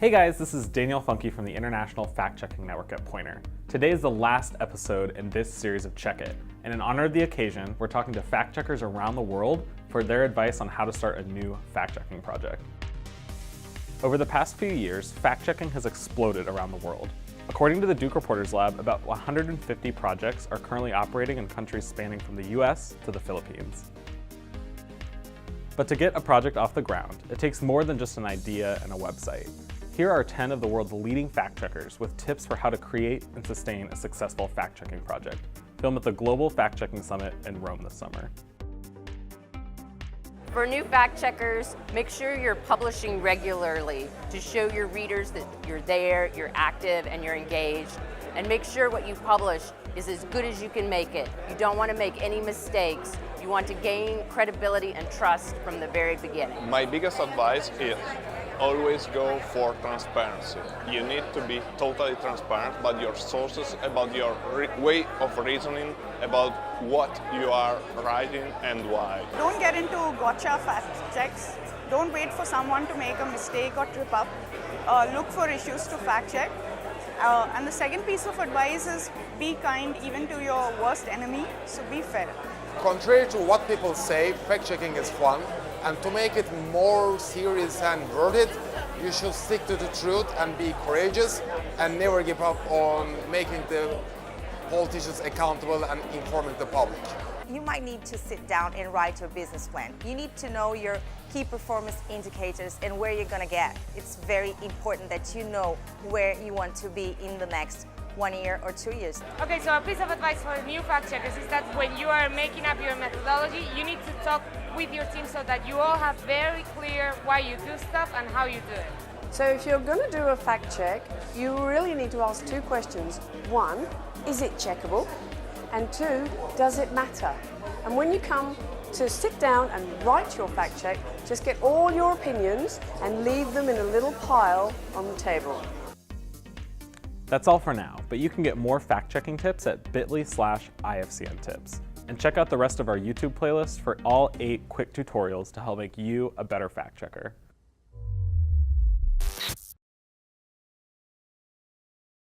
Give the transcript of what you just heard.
Hey guys, this is Daniel Funke from the International Fact-Checking Network at Poynter. Today is the last episode in this series of Check It, and in honor of the occasion, we're talking to fact-checkers around the world for their advice on how to start a new fact-checking project. Over the past few years, fact-checking has exploded around the world. According to the Duke Reporters Lab, about 150 projects are currently operating in countries spanning from the US to the Philippines. But to get a project off the ground, it takes more than just an idea and a website. Here are 10 of the world's leading fact-checkers with tips for how to create and sustain a successful fact-checking project, filmed at the Global Fact-Checking Summit in Rome this summer. For new fact-checkers, make sure you're publishing regularly to show your readers that you're there, you're active, and you're engaged. And make sure what you publish is as good as you can make it. You don't want to make any mistakes. You want to gain credibility and trust from the very beginning. My biggest advice is always go for transparency. You need to be totally transparent about your sources, about your way of reasoning, about what you are writing and why. Don't get into gotcha fact checks. Don't wait for someone to make a mistake or trip up. Look for issues to fact check. And the second piece of advice is be kind even to your worst enemy, so be fair. Contrary to what people say, fact-checking is fun, and to make it more serious and worth it, you should stick to the truth and be courageous and never give up on making the politicians accountable and informing the public. You might need to sit down and write your business plan. You need to know your key performance indicators and where you're going to get. It's very important that you know where you want to be in the next 1 year or 2 years. Okay, so a piece of advice for new fact checkers is that when you are making up your methodology, you need to talk with your team so that you all have very clear why you do stuff and how you do it. So if you're going to do a fact check, you really need to ask two questions. One, is it checkable? And two, does it matter? And when you come to sit down and write your fact check, just get all your opinions and leave them in a little pile on the table. That's all for now, but you can get more fact-checking tips at bit.ly/IFCN tips. And check out the rest of our YouTube playlist for all 8 quick tutorials to help make you a better fact-checker.